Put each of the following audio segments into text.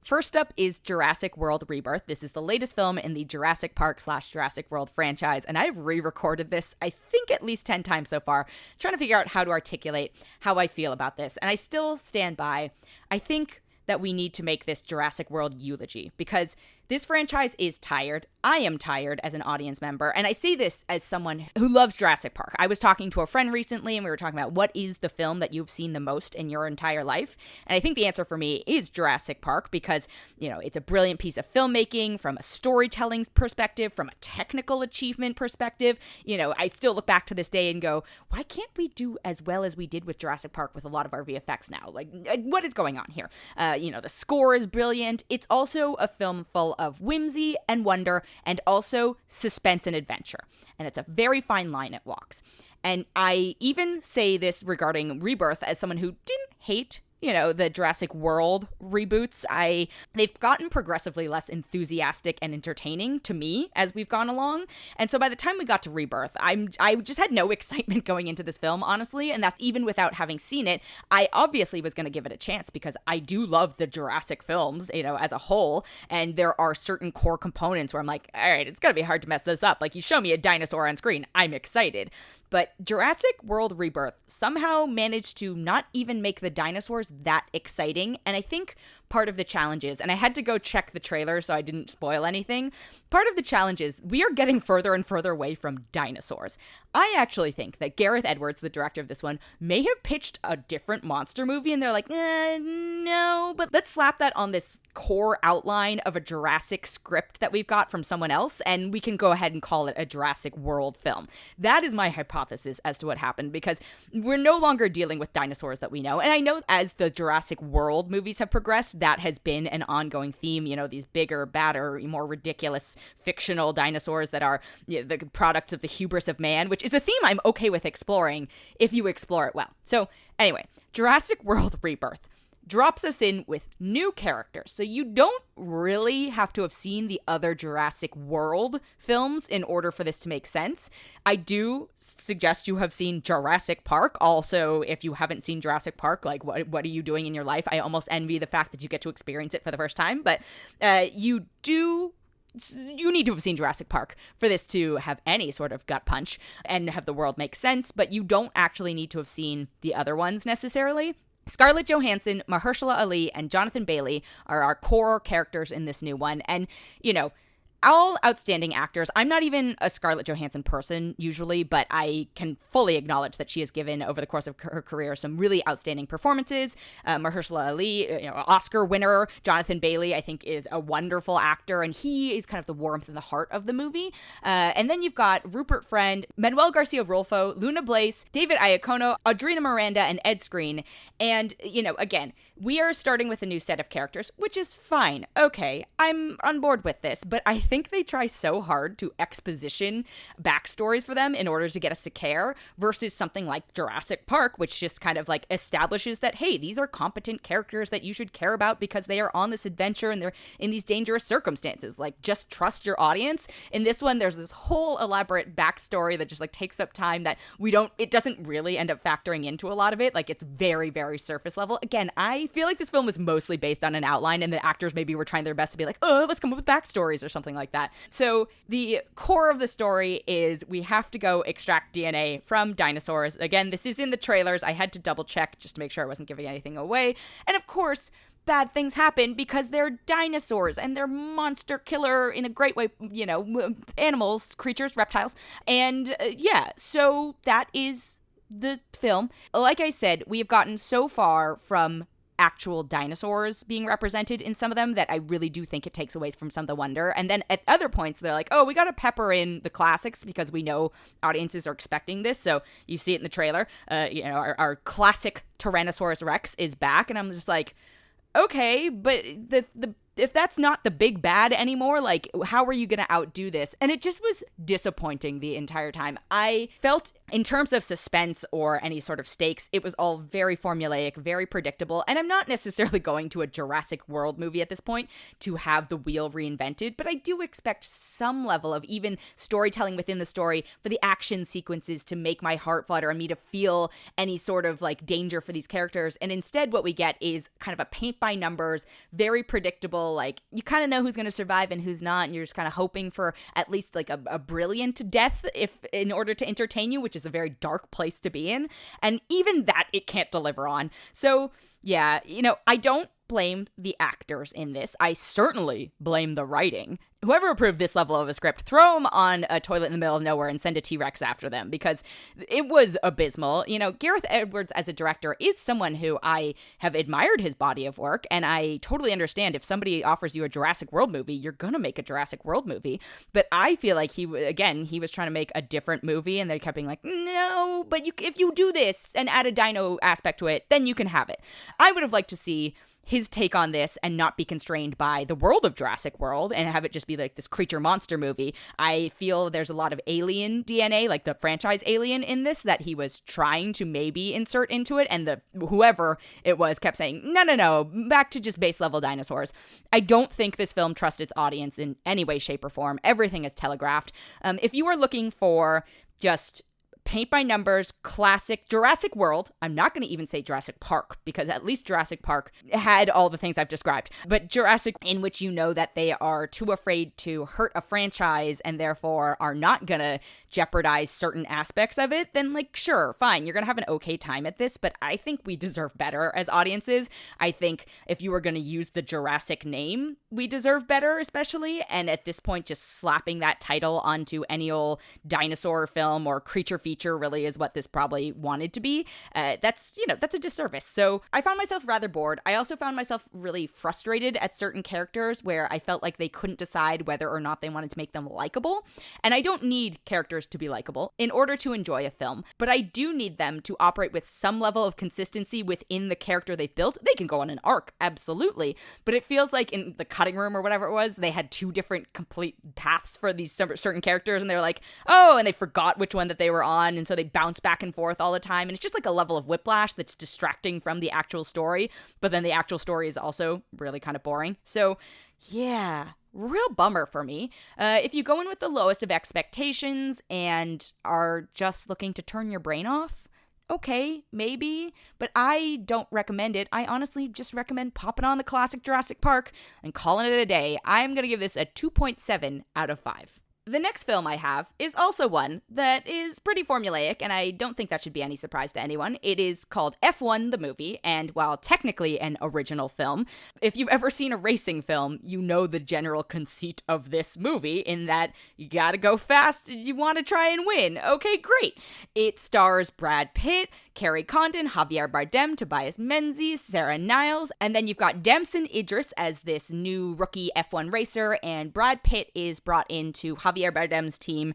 First up is Jurassic World Rebirth. This is the latest film in the Jurassic Park / Jurassic World franchise, and I've re-recorded this, I think, at least 10 times so far, trying to figure out how to articulate how I feel about this. And I still stand by, I think that we need to make this Jurassic World eulogy, because this franchise is tired. I am tired as an audience member, and I say this as someone who loves Jurassic Park. I was talking to a friend recently, and we were talking about what is the film that you've seen the most in your entire life, and I think the answer for me is Jurassic Park, because, you know, it's a brilliant piece of filmmaking from a storytelling perspective, from a technical achievement perspective. You know, I still look back to this day and go, why can't we do as well as we did with Jurassic Park with a lot of our VFX now? Like, what is going on here? You know, the score is brilliant. It's also a film full of whimsy and wonder, and also suspense and adventure. And it's a very fine line it walks. And I even say this regarding Rebirth as someone who didn't hate, you know, the Jurassic World reboots. They've gotten progressively less enthusiastic and entertaining to me as we've gone along. And so by the time we got to Rebirth, I just had no excitement going into this film, honestly. And that's even without having seen it. I obviously was going to give it a chance because I do love the Jurassic films, you know, as a whole. And there are certain core components where I'm like, all right, it's going to be hard to mess this up. Like, you show me a dinosaur on screen, I'm excited. But Jurassic World Rebirth somehow managed to not even make the dinosaurs that exciting. And I think part of the challenge is, and I had to go check the trailer so I didn't spoil anything, part of the challenge is we are getting further and further away from dinosaurs. I actually think that Gareth Edwards, the director of this one, may have pitched a different monster movie, and they're like, no, but let's slap that on this core outline of a Jurassic script that we've got from someone else, and we can go ahead and call it a Jurassic World film. That is my hypothesis as to what happened, because we're no longer dealing with dinosaurs that we know. And I know as the Jurassic World movies have progressed, that has been an ongoing theme, you know, these bigger, badder, more ridiculous fictional dinosaurs that are, you know, the products of the hubris of man, which is a theme I'm okay with exploring if you explore it well. So anyway, Jurassic World Rebirth drops us in with new characters. So you don't really have to have seen the other Jurassic World films in order for this to make sense. I do suggest you have seen Jurassic Park. Also, if you haven't seen Jurassic Park, like, what are you doing in your life? I almost envy the fact that you get to experience it for the first time. But you need to have seen Jurassic Park for this to have any sort of gut punch and have the world make sense. But you don't actually need to have seen the other ones necessarily. Scarlett Johansson, Mahershala Ali, and Jonathan Bailey are our core characters in this new one. And, you know, all outstanding actors. I'm not even a Scarlett Johansson person usually, but I can fully acknowledge that she has given over the course of her career some really outstanding performances. Mahershala Ali, you know, Oscar winner. Jonathan Bailey, I think, is a wonderful actor, and he is kind of the warmth and the heart of the movie. And then you've got Rupert Friend, Manuel Garcia Rolfo, Luna Blaze, David Iacono, Audrina Miranda, and Ed Skrein. And, you know, again, we are starting with a new set of characters, which is fine. Okay, I'm on board with this, but I think they try so hard to exposition backstories for them in order to get us to care, versus something like Jurassic Park, which just kind of like establishes that, hey, these are competent characters that you should care about because they are on this adventure and they're in these dangerous circumstances. Like, just trust your audience. In this one, there's this whole elaborate backstory that just like takes up time that it doesn't really end up factoring into a lot of it. Like, it's very, very surface level. Again, I feel like this film was mostly based on an outline, and the actors maybe were trying their best to be like, oh, let's come up with backstories or something like that. So the core of the story is we have to go extract DNA from dinosaurs. Again, this is in the trailers. I had to double check just to make sure I wasn't giving anything away. And of course, bad things happen because they're dinosaurs and they're monster killer in a great way, you know, animals, creatures, reptiles. And so that is the film. Like I said, we have gotten so far from actual dinosaurs being represented in some of them that I really do think it takes away from some of the wonder. And then at other points, they're like, oh, we got to pepper in the classics because we know audiences are expecting this. So you see it in the trailer. You know, our classic Tyrannosaurus Rex is back. And I'm just like, okay, but the if that's not the big bad anymore, like, how are you going to outdo this? And it just was disappointing the entire time. I felt, in terms of suspense or any sort of stakes, it was all very formulaic, very predictable. And I'm not necessarily going to a Jurassic World movie at this point to have the wheel reinvented, but I do expect some level of even storytelling within the story for the action sequences to make my heart flutter and me to feel any sort of like danger for these characters. And instead what we get is kind of a paint by numbers, very predictable. Like, you kind of know who's going to survive and who's not, and you're just kind of hoping for at least like a brilliant death if in order to entertain you, which is a very dark place to be in. And even that it can't deliver on. So yeah, I don't blame the actors in this. I certainly blame the writing. Whoever approved this level of a script, throw them on a toilet in the middle of nowhere and send a T-Rex after them, because it was abysmal. Gareth Edwards as a director is someone who I have admired his body of work, and I totally understand if somebody offers you a Jurassic World movie, you're gonna make a Jurassic World movie. But I feel like he was trying to make a different movie, and they kept being like, no, but if you do this and add a dino aspect to it, then you can have it. I would have liked to see his take on this and not be constrained by the world of Jurassic World and have it just be like this creature monster movie. I feel there's a lot of Alien DNA, like the franchise Alien in this, that he was trying to maybe insert into it, and whoever it was kept saying, no, back to just base level dinosaurs. I don't think this film trusts its audience in any way, shape, or form. Everything is telegraphed. If you are looking for just paint by numbers, classic Jurassic World. I'm not going to even say Jurassic Park, because at least Jurassic Park had all the things I've described. But Jurassic, in which you know that they are too afraid to hurt a franchise and therefore are not going to jeopardize certain aspects of it, then like, sure, fine, you're going to have an okay time at this. But I think we deserve better as audiences. I think if you were going to use the Jurassic name, we deserve better, especially. And at this point, just slapping that title onto any old dinosaur film or creature feature really is what this probably wanted to be. That's a disservice. So I found myself rather bored. I also found myself really frustrated at certain characters where I felt like they couldn't decide whether or not they wanted to make them likable. And I don't need characters to be likable in order to enjoy a film, but I do need them to operate with some level of consistency within the character they've built. They can go on an arc, absolutely, but it feels like in the cutting room or whatever it was, they had two different complete paths for these certain characters, and they were like, oh, and they forgot which one that they were on, and so they bounce back and forth all the time, and it's just like a level of whiplash that's distracting from the actual story, but then the actual story is also really kind of boring. So yeah, real bummer for me. If you go in with the lowest of expectations and are just looking to turn your brain off, okay, maybe, but I don't recommend it. I honestly just recommend popping on the classic Jurassic Park and calling it a day. I'm gonna give this a 2.7 out of 5. The next film I have is also one that is pretty formulaic, and I don't think that should be any surprise to anyone. It is called F1 the Movie, and while technically an original film, if you've ever seen a racing film, you know the general conceit of this movie, in that you gotta go fast, you want to try and win. Okay, great. It stars Brad Pitt, Kerry Condon, Javier Bardem, Tobias Menzies, Sarah Niles, and then you've got Damson Idris as this new rookie F1 racer, and Brad Pitt is brought into Javier Bardem's team.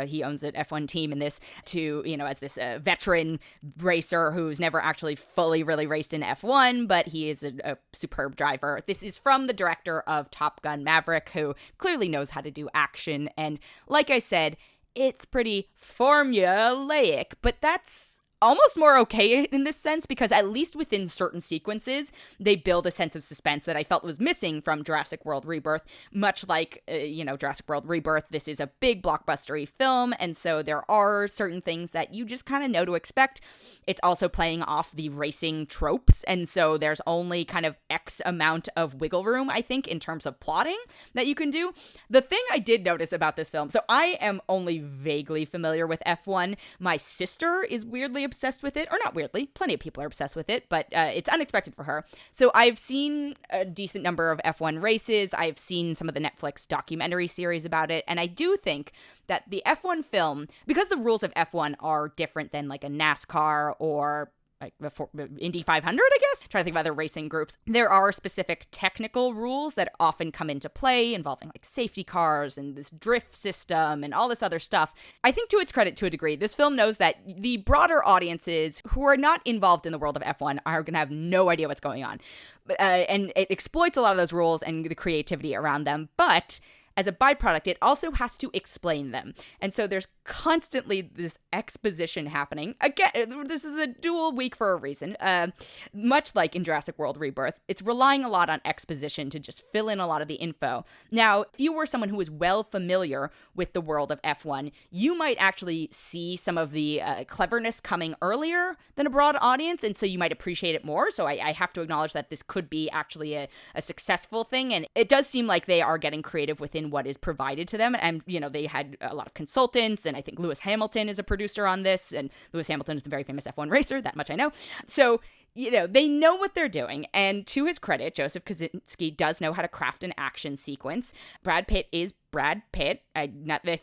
He owns an F1 team in this, to, as this veteran racer who's never actually fully really raced in F1, but he is a superb driver. This is from the director of Top Gun Maverick, who clearly knows how to do action, and like I said, it's pretty formulaic, but that's almost more okay in this sense, because at least within certain sequences, they build a sense of suspense that I felt was missing from Jurassic World Rebirth. Much like, Jurassic World Rebirth, this is a big blockbustery film, and so there are certain things that you just kind of know to expect. It's also playing off the racing tropes, and so there's only kind of X amount of wiggle room, I think, in terms of plotting that you can do. The thing I did notice about this film, so I am only vaguely familiar with F1. My sister is weirdly obsessed with it, or not weirdly, plenty of people are obsessed with it, but it's unexpected for her. So I've seen a decent number of F1 races. I've seen some of the Netflix documentary series about it, and I do think that the F1 film, because the rules of F1 are different than like a NASCAR or like the Indy 500, I guess. Trying to think of other racing groups. There are specific technical rules that often come into play involving like safety cars and this drift system and all this other stuff. I think to its credit, to a degree, this film knows that the broader audiences who are not involved in the world of F1 are going to have no idea what's going on. And it exploits a lot of those rules and the creativity around them, but as a byproduct, it also has to explain them. And so there's constantly this exposition happening. Again, this is a dual week for a reason. Much like in Jurassic World Rebirth, it's relying a lot on exposition to just fill in a lot of the info. Now, if you were someone who is well familiar with the world of F1, you might actually see some of the cleverness coming earlier than a broad audience, and so you might appreciate it more. So I have to acknowledge that this could be actually a successful thing, and it does seem like they are getting creative within what is provided to them. And, you know, they had a lot of consultants, and I think Lewis Hamilton is a producer on this, and Lewis Hamilton is a very famous F1 racer, that much I know. So, you know, they know what they're doing, and to his credit, Joseph Kosinski does know how to craft an action sequence. Brad Pitt is Brad Pitt.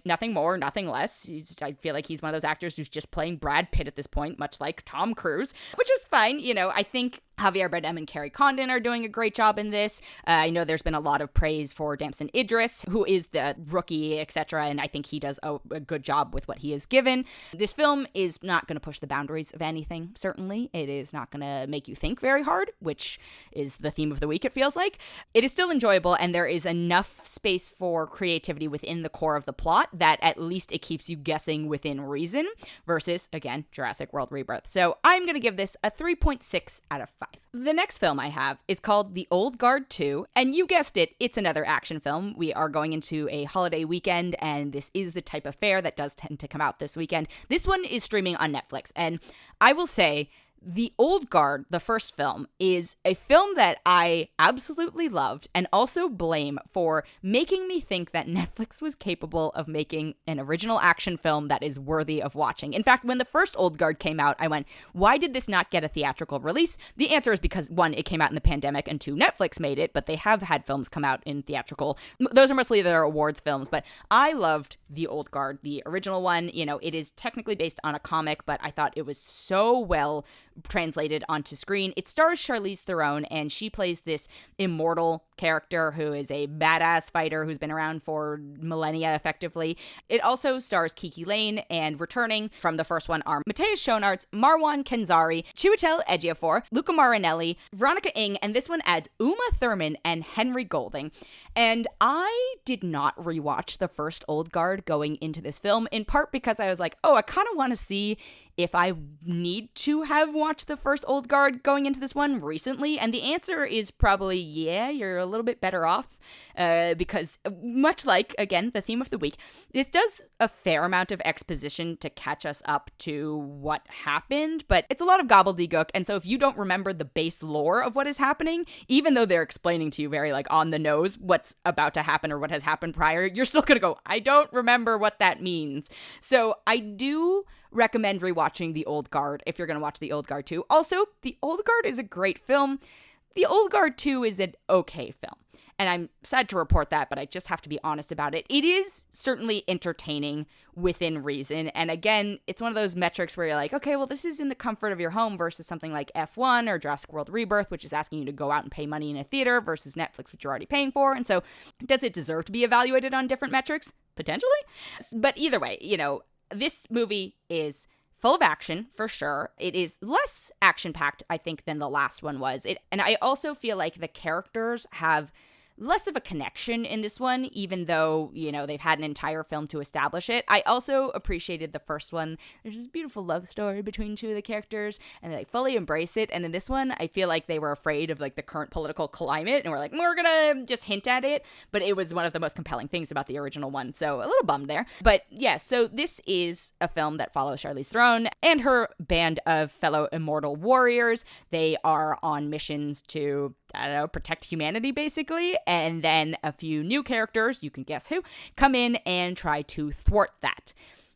Nothing more, nothing less. I feel like he's one of those actors who's just playing Brad Pitt at this point, much like Tom Cruise, which is fine. You know, I think Javier Bardem and Kerry Condon are doing a great job in this. I know there's been a lot of praise for Damson Idris, who is the rookie, etc., and I think he does a good job with what he is given. This film is not going to push the boundaries of anything, certainly. It is not going to make you think very hard, which is the theme of the week, it feels like. It is still enjoyable, and there is enough space for creativity within the core of the plot that at least it keeps you guessing within reason, versus, again, Jurassic World Rebirth. So I'm going to give this a 3.6 out of 5. The next film I have is called The Old Guard 2, and you guessed it, it's another action film. We are going into a holiday weekend, and this is the type of fare that does tend to come out this weekend. This one is streaming on Netflix, and I will say, The Old Guard, the first film, is a film that I absolutely loved and also blame for making me think that Netflix was capable of making an original action film that is worthy of watching. In fact, when the first Old Guard came out, I went, why did this not get a theatrical release? The answer is because, one, it came out in the pandemic, and two, Netflix made it, but they have had films come out in theatrical. Those are mostly their awards films, but I loved The Old Guard, the original one. You know, it is technically based on a comic, but I thought it was so well translated onto screen. It stars Charlize Theron, and she plays this immortal character who is a badass fighter who's been around for millennia, effectively. It also stars Kiki Lane, and returning from the first one are Matthias Schoenaerts, Marwan Kenzari, Chiwetel Ejiofor, Luca Marinelli, Veronica Ng, and this one adds Uma Thurman and Henry Golding. And I did not rewatch the first Old Guard going into this film, in part because I was like, oh, I kind of want to see if I need to have watched the first Old Guard going into this one recently. And the answer is probably, yeah, you're a little bit better off. Because much like, again, the theme of the week, this does a fair amount of exposition to catch us up to what happened, but it's a lot of gobbledygook. And so if you don't remember the base lore of what is happening, even though they're explaining to you very like on the nose what's about to happen or what has happened prior, you're still gonna go, I don't remember what that means. So I do recommend rewatching The Old Guard if you're going to watch The Old Guard 2. Also, The Old Guard is a great film. The Old Guard 2 is an okay film. And I'm sad to report that, but I just have to be honest about it. It is certainly entertaining within reason. And again, it's one of those metrics where you're like, okay, well, this is in the comfort of your home versus something like F1 or Jurassic World Rebirth, which is asking you to go out and pay money in a theater versus Netflix, which you're already paying for. And so does it deserve to be evaluated on different metrics? Potentially. But either way, you know, this movie is full of action, for sure. It is less action-packed, I think, than the last one was. And I also feel like the characters have less of a connection in this one, even though, you know, they've had an entire film to establish it. I also appreciated the first one. There's this beautiful love story between two of the characters, and they like fully embrace it. And in this one, I feel like they were afraid of like the current political climate, and we're like, we're gonna just hint at it. But it was one of the most compelling things about the original one, so a little bummed there. But yeah, so this is a film that follows Charlize Theron and her band of fellow immortal warriors. They are on missions to, I don't know, protect humanity, basically. And then a few new characters, you can guess who, come in and try to thwart that.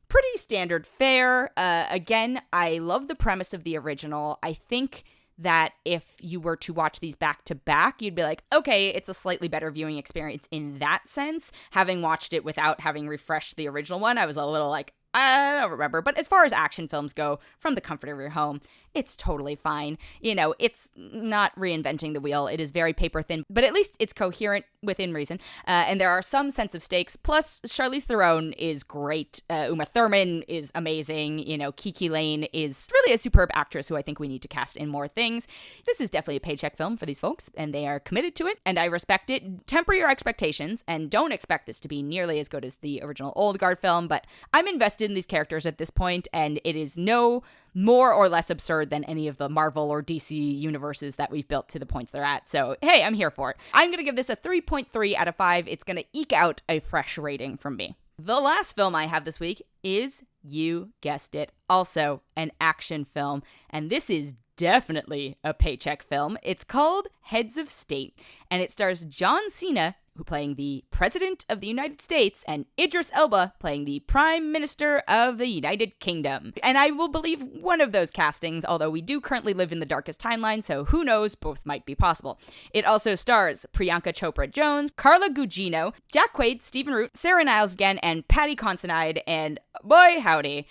Pretty standard fare. Again, I love the premise of the original. I think that if you were to watch these back to back, you'd be like, okay, it's a slightly better viewing experience in that sense. Having watched it without having refreshed the original one, I was a little like, I don't remember. But as far as action films go, from the comfort of your home, it's totally fine. It's not reinventing the wheel. It is very paper thin, but at least it's coherent within reason. And there are some sense of stakes. Plus, Charlize Theron is great. Uma Thurman is amazing. Kiki Lane is really a superb actress who I think we need to cast in more things. This is definitely a paycheck film for these folks, and they are committed to it, and I respect it. Temper your expectations, and don't expect this to be nearly as good as the original Old Guard film, but I'm invested in these characters at this point, and it is no more or less absurd than any of the Marvel or DC universes that we've built to the points they're at. So, hey, I'm here for it. I'm going to give this a 3.3 out of 5. It's going to eke out a fresh rating from me. The last film I have this week is, you guessed it, also an action film, and this is definitely a paycheck film. It's called Heads of State, and it stars John Cena, who playing the President of the United States, and Idris Elba playing the Prime Minister of the United Kingdom. And I will believe one of those castings, although we do currently live in the darkest timeline, so who knows, both might be possible. It also stars Priyanka Chopra Jones, Carla Gugino, Jack Quaid, Stephen Root, Sarah Niles again, and Patty Considine, and boy howdy.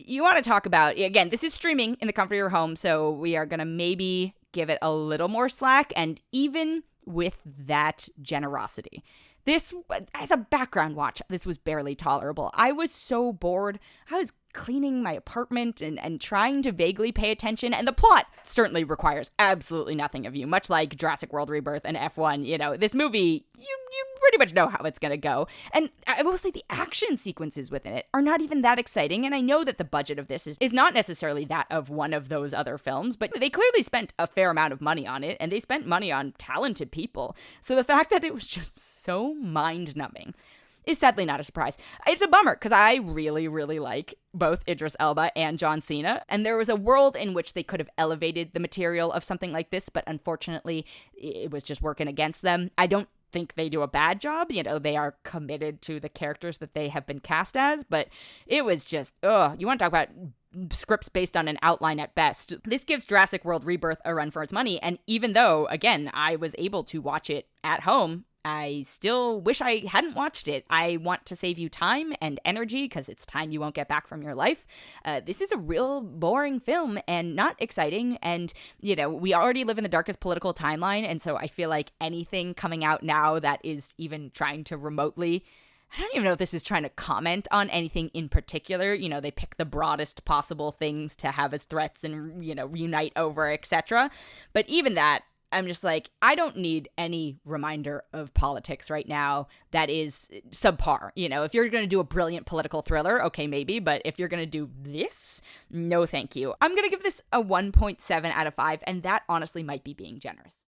You want to talk about, again, this is streaming in the comfort of your home, so we are going to maybe give it a little more slack, and even with that generosity, this, as a background watch, this was barely tolerable. I was so bored. I was cleaning my apartment and trying to vaguely pay attention, and the plot certainly requires absolutely nothing of you, much like Jurassic World Rebirth and F1. This movie, you pretty much know how it's going to go. And I will say the action sequences within it are not even that exciting, and I know that the budget of this is not necessarily that of one of those other films, but they clearly spent a fair amount of money on it, and they spent money on talented people. So the fact that it was just so mind-numbing is sadly not a surprise. It's a bummer, because I really, really like both Idris Elba and John Cena, and there was a world in which they could have elevated the material of something like this, but unfortunately, it was just working against them. I don't think they do a bad job. They are committed to the characters that they have been cast as, but it was just, you want to talk about scripts based on an outline at best. This gives Jurassic World Rebirth a run for its money, and even though, again, I was able to watch it at home, I still wish I hadn't watched it. I want to save you time and energy, because it's time you won't get back from your life. This is a real boring film and not exciting. And, we already live in the darkest political timeline. And so I feel like anything coming out now that is even trying to remotely, I don't even know if this is trying to comment on anything in particular. They pick the broadest possible things to have as threats and, unite over, etc. But even that, I'm just like, I don't need any reminder of politics right now that is subpar. If you're going to do a brilliant political thriller, okay, maybe. But if you're going to do this, no thank you. I'm going to give this a 1.7 out of 5. And that honestly might be being generous.